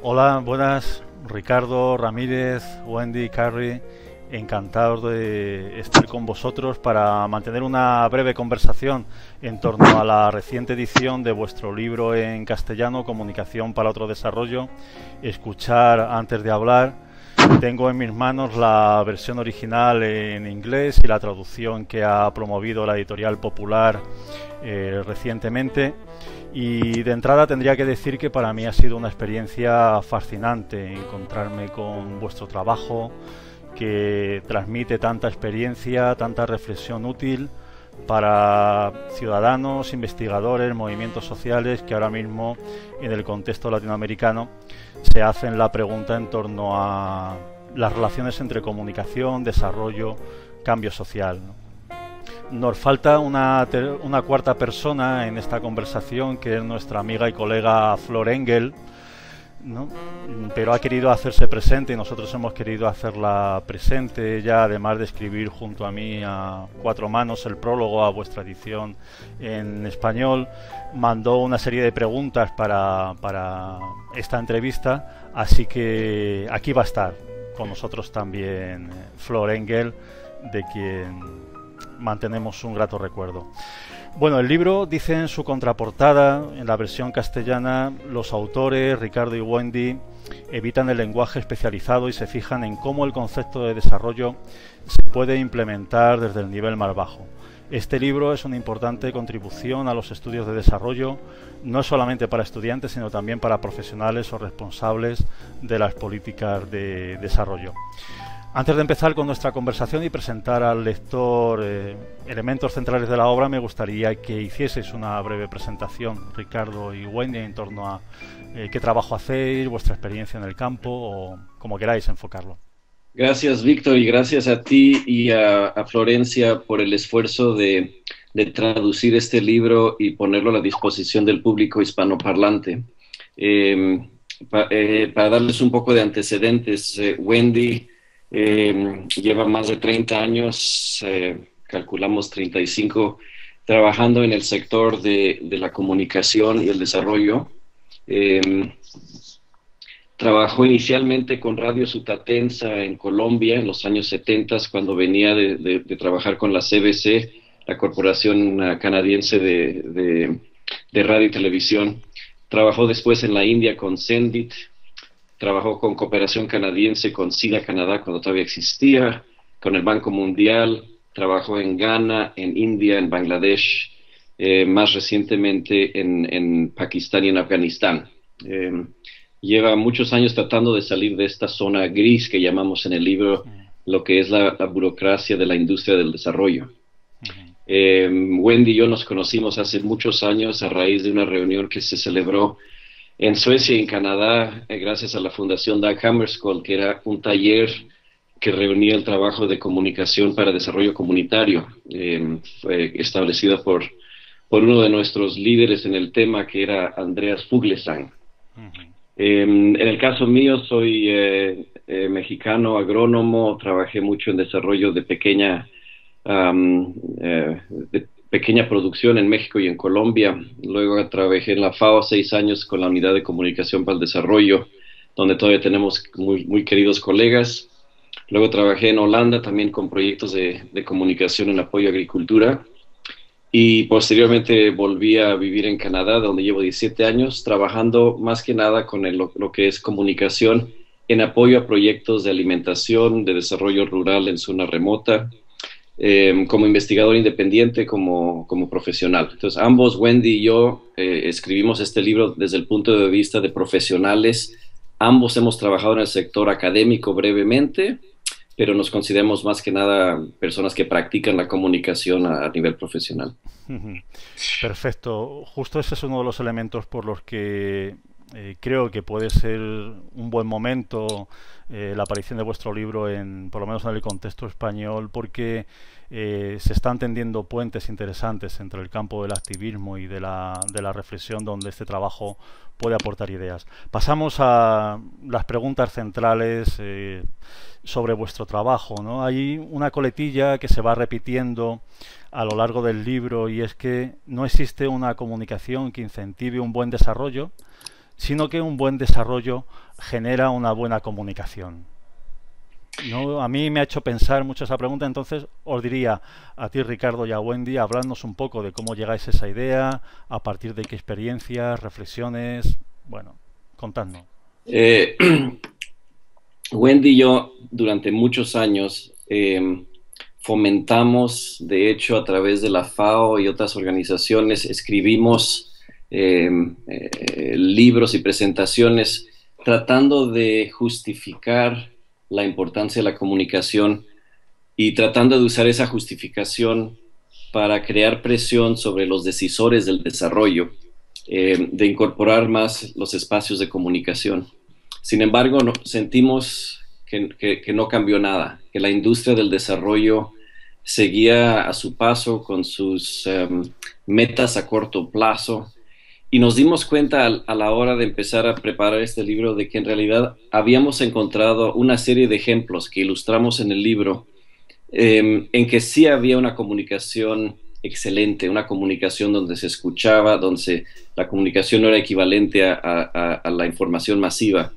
Hola, buenas, Ricardo, Ramírez, Wendy, Carrie, encantado de estar con vosotros para mantener una breve conversación en torno a la reciente edición de vuestro libro en castellano, Comunicación para otro desarrollo, Escuchar antes de hablar. Tengo en mis manos la versión original en inglés y la traducción que ha promovido la editorial Popular recientemente. Y de entrada tendría que decir que para mí ha sido una experiencia fascinante encontrarme con vuestro trabajo, que transmite tanta experiencia, tanta reflexión útil para ciudadanos, investigadores, movimientos sociales que ahora mismo en el contexto latinoamericano se hacen la pregunta en torno a las relaciones entre comunicación, desarrollo, cambio social, ¿no? Nos falta una cuarta persona en esta conversación, que es nuestra amiga y colega Flor Engel, ¿no? Pero ha querido hacerse presente y nosotros hemos querido hacerla presente. Ella, además de escribir junto a mí a cuatro manos el prólogo a vuestra edición en español, mandó una serie de preguntas para esta entrevista, así que aquí va a estar con nosotros también Flor Engel, de quien mantenemos un grato recuerdo. Bueno, el libro dice en su contraportada, en la versión castellana, los autores, Ricardo y Wendy, evitan el lenguaje especializado y se fijan en cómo el concepto de desarrollo se puede implementar desde el nivel más bajo. Este libro es una importante contribución a los estudios de desarrollo, no solamente para estudiantes, sino también para profesionales o responsables de las políticas de desarrollo. Antes de empezar con nuestra conversación y presentar al lector elementos centrales de la obra, me gustaría que hicieseis una breve presentación, Ricardo y Wendy, en torno a qué trabajo hacéis, vuestra experiencia en el campo o como queráis enfocarlo. Gracias, Víctor, y gracias a ti y a Florencia por el esfuerzo de traducir este libro y ponerlo a la disposición del público hispanoparlante. Para darles un poco de antecedentes, Wendy lleva más de 30 años, calculamos 35, trabajando en el sector de la comunicación y el desarrollo. Trabajó inicialmente con Radio Sutatensa en Colombia en los años 70, cuando venía de trabajar con la CBC, la Corporación Canadiense de Radio y Televisión. Trabajó después en la India con Sendit. Trabajó con Cooperación Canadiense, con SIDA Canadá cuando todavía existía, con el Banco Mundial. Trabajó en Ghana, en India, en Bangladesh, más recientemente en Pakistán y en Afganistán. Lleva muchos años tratando de salir de esta zona gris que llamamos en el libro lo que es la burocracia de la industria del desarrollo. Wendy y yo nos conocimos hace muchos años a raíz de una reunión que se celebró en Suecia y en Canadá, gracias a la Fundación Dag Hammarskjöld, que era un taller que reunía el trabajo de comunicación para desarrollo comunitario, establecido por uno de nuestros líderes en el tema, que era Andreas Fuglesang. En el caso mío, soy mexicano, agrónomo, trabajé mucho en desarrollo de pequeña producción en México y en Colombia. Luego trabajé en la FAO 6 años con la Unidad de Comunicación para el Desarrollo, donde todavía tenemos muy queridos colegas. Luego trabajé en Holanda también con proyectos de comunicación en apoyo a agricultura. Y posteriormente volví a vivir en Canadá, donde llevo 17 años, trabajando más que nada con lo que es comunicación en apoyo a proyectos de alimentación, de desarrollo rural en zona remota, como investigador independiente, como profesional. Entonces, ambos, Wendy y yo, escribimos este libro desde el punto de vista de profesionales. Ambos hemos trabajado en el sector académico brevemente, pero nos consideramos más que nada personas que practican la comunicación a nivel profesional. Perfecto. Justo ese es uno de los elementos por los que creo que puede ser un buen momento la aparición de vuestro libro, por lo menos en el contexto español, porque se están tendiendo puentes interesantes entre el campo del activismo y de la reflexión, donde este trabajo puede aportar ideas. Pasamos a las preguntas centrales sobre vuestro trabajo, ¿no? Hay una coletilla que se va repitiendo a lo largo del libro, y es que no existe una comunicación que incentive un buen desarrollo sino que un buen desarrollo genera una buena comunicación. No, a mí me ha hecho pensar mucho esa pregunta, entonces os diría a ti, Ricardo, y a Wendy, hablarnos un poco de cómo llegáis a esa idea, a partir de qué experiencias, reflexiones, bueno, contadnos. Eh, Wendy y yo durante muchos años fomentamos, de hecho, a través de la FAO y otras organizaciones, escribimos libros y presentaciones tratando de justificar la importancia de la comunicación y tratando de usar esa justificación para crear presión sobre los decisores del desarrollo, de incorporar más los espacios de comunicación. Sin embargo, sentimos que no cambió nada, que la industria del desarrollo seguía a su paso con sus metas a corto plazo, y nos dimos cuenta a la hora de empezar a preparar este libro de que en realidad habíamos encontrado una serie de ejemplos que ilustramos en el libro, en que sí había una comunicación excelente, una comunicación donde se escuchaba, la comunicación no era equivalente a la información masiva.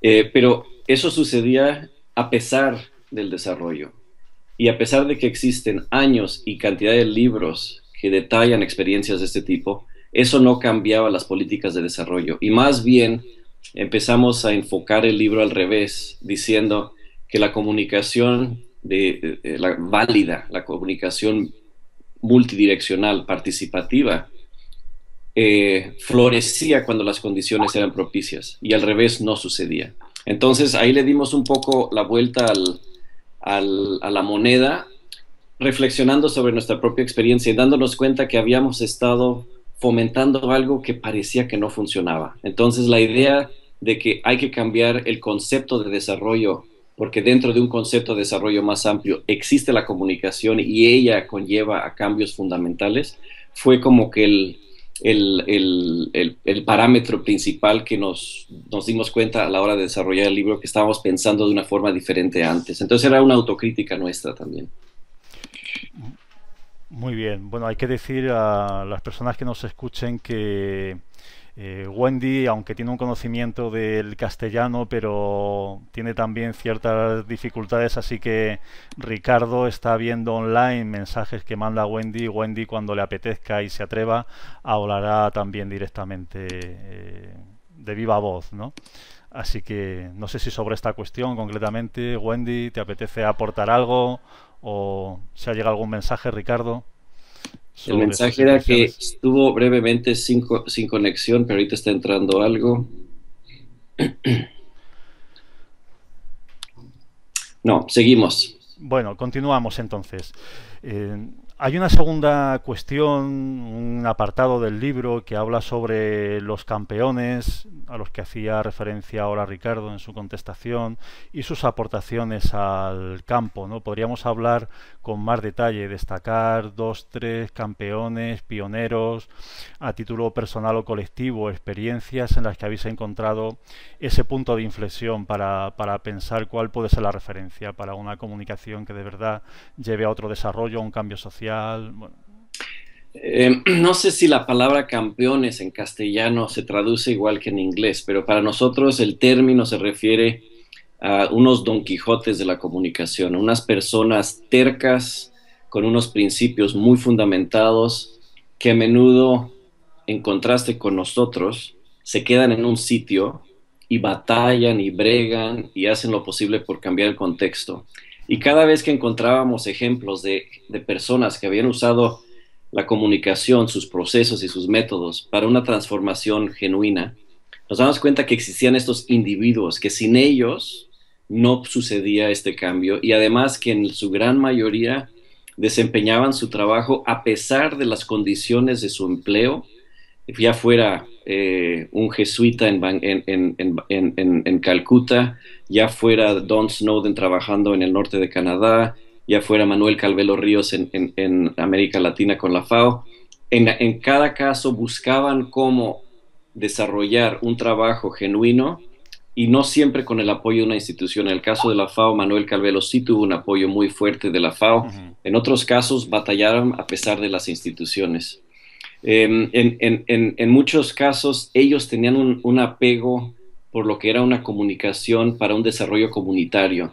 Pero eso sucedía a pesar del desarrollo. Y a pesar de que existen años y cantidad de libros que detallan experiencias de este tipo, eso no cambiaba las políticas de desarrollo. Y más bien empezamos a enfocar el libro al revés, diciendo que la comunicación válida, la comunicación multidireccional, participativa, florecía cuando las condiciones eran propicias y al revés no sucedía. Entonces ahí le dimos un poco la vuelta a la moneda, reflexionando sobre nuestra propia experiencia y dándonos cuenta que habíamos estado fomentando algo que parecía que no funcionaba. Entonces la idea de que hay que cambiar el concepto de desarrollo, porque dentro de un concepto de desarrollo más amplio existe la comunicación y ella conlleva a cambios fundamentales, fue como que el parámetro principal que nos dimos cuenta a la hora de desarrollar el libro, que estábamos pensando de una forma diferente antes. Entonces era una autocrítica nuestra también. Muy bien, bueno, hay que decir a las personas que nos escuchen que Wendy, aunque tiene un conocimiento del castellano, pero tiene también ciertas dificultades, así que Ricardo está viendo online mensajes que manda Wendy, y Wendy, cuando le apetezca y se atreva, hablará también directamente de viva voz, ¿no? Así que no sé si sobre esta cuestión concretamente, Wendy, ¿te apetece aportar algo o si ha llegado algún mensaje, Ricardo? El mensaje era que estuvo brevemente sin conexión, pero ahorita está entrando algo. No, seguimos. Bueno, continuamos entonces. Hay una segunda cuestión, un apartado del libro que habla sobre los campeones, a los que hacía referencia ahora Ricardo en su contestación, y sus aportaciones al campo, ¿no? Podríamos hablar con más detalle, destacar 2, 3 campeones, pioneros, a título personal o colectivo, experiencias en las que habéis encontrado ese punto de inflexión para pensar cuál puede ser la referencia para una comunicación que de verdad lleve a otro desarrollo, a un cambio social. Bueno. No sé si la palabra campeones en castellano se traduce igual que en inglés, pero para nosotros el término se refiere a unos Don Quijotes de la comunicación, unas personas tercas con unos principios muy fundamentados que a menudo, en contraste con nosotros, se quedan en un sitio y batallan y bregan y hacen lo posible por cambiar el contexto. Y cada vez que encontrábamos ejemplos de personas que habían usado la comunicación, sus procesos y sus métodos para una transformación genuina, nos damos cuenta que existían estos individuos que sin ellos no sucedía este cambio, y además que en su gran mayoría desempeñaban su trabajo a pesar de las condiciones de su empleo, ya fuera un jesuita en Calcuta, ya fuera Don Snowden trabajando en el norte de Canadá, ya fuera Manuel Calvelo Ríos en América Latina con la FAO. En cada caso buscaban cómo desarrollar un trabajo genuino y no siempre con el apoyo de una institución. En el caso de la FAO, Manuel Calvelo sí tuvo un apoyo muy fuerte de la FAO. En otros casos batallaron a pesar de las instituciones. En muchos casos ellos tenían un apego por lo que era una comunicación para un desarrollo comunitario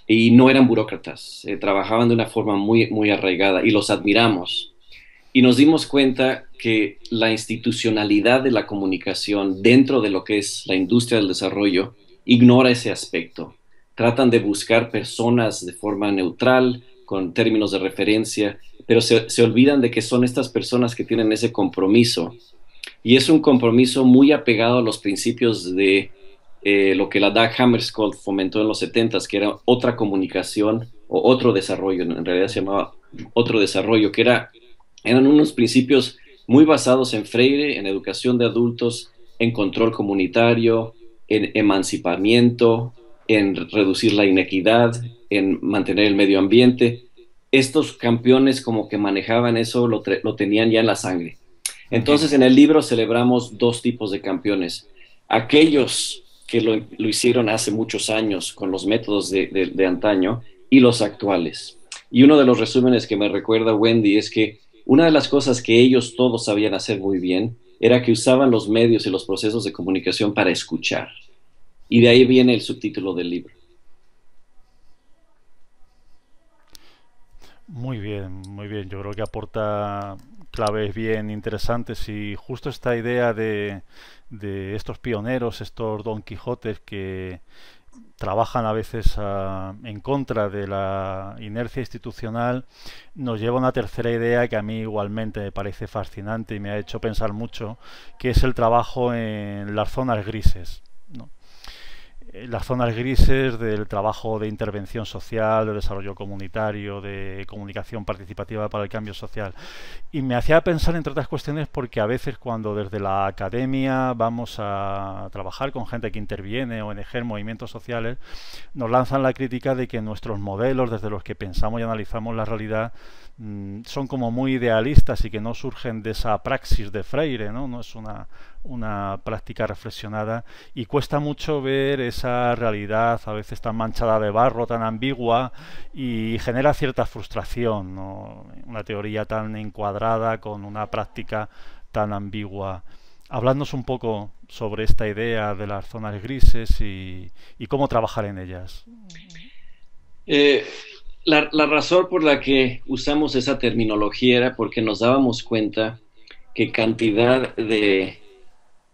y no eran burócratas, trabajaban de una forma muy arraigada y los admiramos. Y nos dimos cuenta que la institucionalidad de la comunicación dentro de lo que es la industria del desarrollo ignora ese aspecto. Tratan de buscar personas de forma neutral, con términos de referencia, pero se olvidan de que son estas personas que tienen ese compromiso. Y es un compromiso muy apegado a los principios de lo que la Dag Hammarskjöld fomentó en los 70s, que era otra comunicación o otro desarrollo, en realidad se llamaba otro desarrollo, eran unos principios muy basados en Freire, en educación de adultos, en control comunitario, en emancipamiento, en reducir la inequidad, en mantener el medio ambiente. Estos campeones como que manejaban eso, lo tenían ya en la sangre. Entonces en el libro celebramos dos tipos de campeones. Aquellos que lo hicieron hace muchos años con los métodos de antaño y los actuales. Y uno de los resúmenes que me recuerda Wendy es que una de las cosas que ellos todos sabían hacer muy bien era que usaban los medios y los procesos de comunicación para escuchar. Y de ahí viene el subtítulo del libro. Muy bien, muy bien. Yo creo que aporta claves bien interesantes y justo esta idea de estos pioneros, estos Don Quijotes que trabajan a veces en contra de la inercia institucional, nos lleva a una tercera idea que a mí igualmente me parece fascinante y me ha hecho pensar mucho, que es el trabajo en las zonas grises, ¿no? Las zonas grises del trabajo de intervención social, de desarrollo comunitario, de comunicación participativa para el cambio social. Y me hacía pensar, entre otras cuestiones, porque a veces cuando desde la academia vamos a trabajar con gente que interviene o ONG, movimientos sociales, nos lanzan la crítica de que nuestros modelos, desde los que pensamos y analizamos la realidad, son como muy idealistas y que no surgen de esa praxis de Freire, ¿no? No es una práctica reflexionada y cuesta mucho ver esa realidad a veces tan manchada de barro, tan ambigua y genera cierta frustración, ¿no? Una teoría tan encuadrada con una práctica tan ambigua. Habladnos un poco sobre esta idea de las zonas grises y cómo trabajar en ellas. Eh, la razón por la que usamos esa terminología era porque nos dábamos cuenta que cantidad de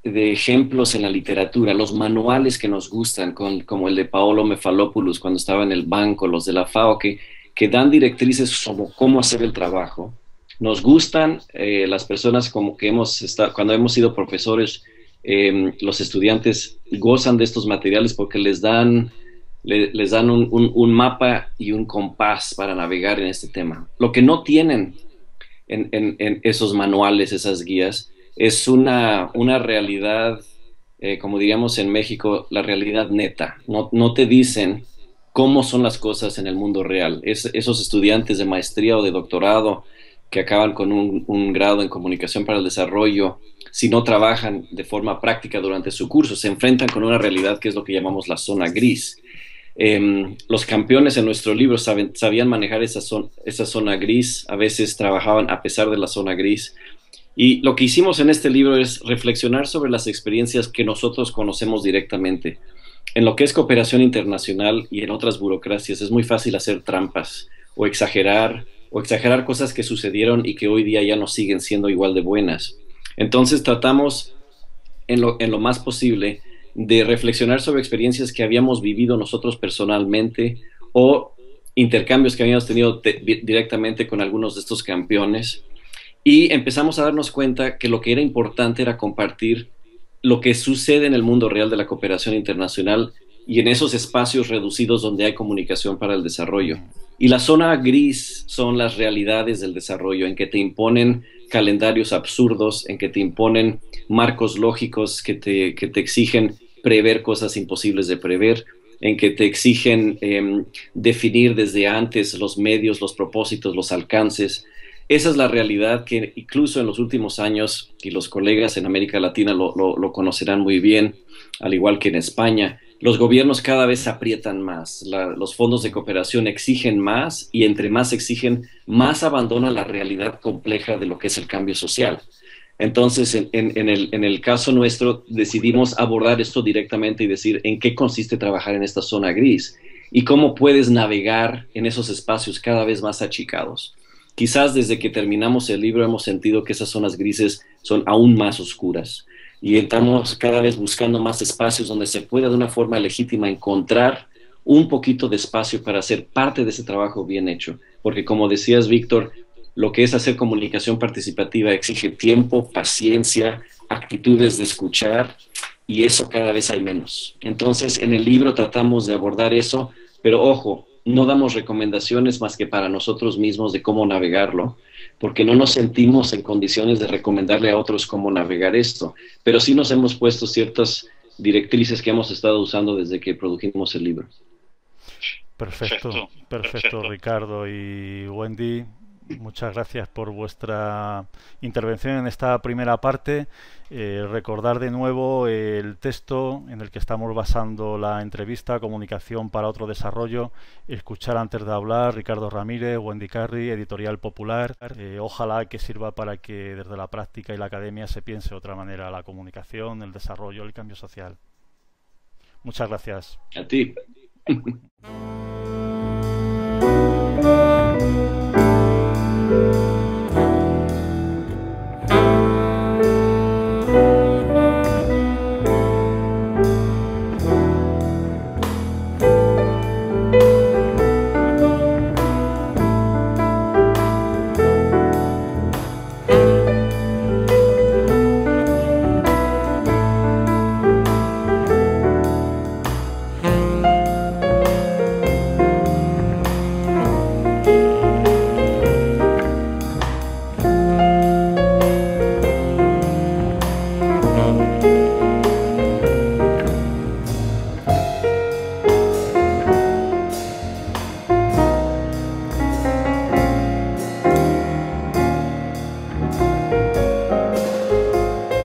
ejemplos en la literatura, los manuales que nos gustan, como el de Paolo Mefalopoulos cuando estaba en el banco, los de la FAO, que dan directrices sobre cómo hacer el trabajo. Nos gustan las personas como que cuando hemos sido profesores, los estudiantes gozan de estos materiales porque les dan un mapa y un compás para navegar en este tema. Lo que no tienen en esos manuales, esas guías, es una realidad, como diríamos en México, la realidad neta. No te dicen cómo son las cosas en el mundo real. Esos estudiantes de maestría o de doctorado que acaban con un grado en comunicación para el desarrollo, si no trabajan de forma práctica durante su curso, se enfrentan con una realidad que es lo que llamamos la zona gris. Los campeones en nuestro libro sabían manejar esa zona gris, a veces trabajaban a pesar de la zona gris. Y lo que hicimos en este libro es reflexionar sobre las experiencias que nosotros conocemos directamente. En lo que es cooperación internacional y en otras burocracias es muy fácil hacer trampas o exagerar cosas que sucedieron y que hoy día ya no siguen siendo igual de buenas. Entonces tratamos en lo más posible de reflexionar sobre experiencias que habíamos vivido nosotros personalmente o intercambios que habíamos tenido directamente con algunos de estos campeones. Y empezamos a darnos cuenta que lo que era importante era compartir lo que sucede en el mundo real de la cooperación internacional y en esos espacios reducidos donde hay comunicación para el desarrollo. Y la zona gris son las realidades del desarrollo, en que te imponen calendarios absurdos, en que te imponen marcos lógicos que te exigen prever cosas imposibles de prever, en que te exigen definir desde antes los medios, los propósitos, los alcances. Esa es la realidad que incluso en los últimos años, y los colegas en América Latina lo conocerán muy bien, al igual que en España, los gobiernos cada vez aprietan más, los fondos de cooperación exigen más y entre más exigen, más abandona la realidad compleja de lo que es el cambio social. Entonces, en el caso nuestro, decidimos abordar esto directamente y decir en qué consiste trabajar en esta zona gris y cómo puedes navegar en esos espacios cada vez más achicados. Quizás desde que terminamos el libro hemos sentido que esas zonas grises son aún más oscuras y estamos cada vez buscando más espacios donde se pueda de una forma legítima encontrar un poquito de espacio para ser parte de ese trabajo bien hecho. Porque como decías, Víctor, lo que es hacer comunicación participativa exige tiempo, paciencia, actitudes de escuchar y eso cada vez hay menos. Entonces, en el libro tratamos de abordar eso, pero ojo, no damos recomendaciones más que para nosotros mismos de cómo navegarlo, porque no nos sentimos en condiciones de recomendarle a otros cómo navegar esto, pero sí nos hemos puesto ciertas directrices que hemos estado usando desde que produjimos el libro. Perfecto, perfecto, Ricardo y Wendy. Muchas gracias por vuestra intervención en esta primera parte. Recordar de nuevo el texto en el que estamos basando la entrevista, Comunicación para otro desarrollo, escuchar antes de hablar, Ricardo Ramírez, Wendy Carry, Editorial Popular. Ojalá que sirva para que desde la práctica y la academia se piense de otra manera la comunicación, el desarrollo, el cambio social. Muchas gracias. A ti.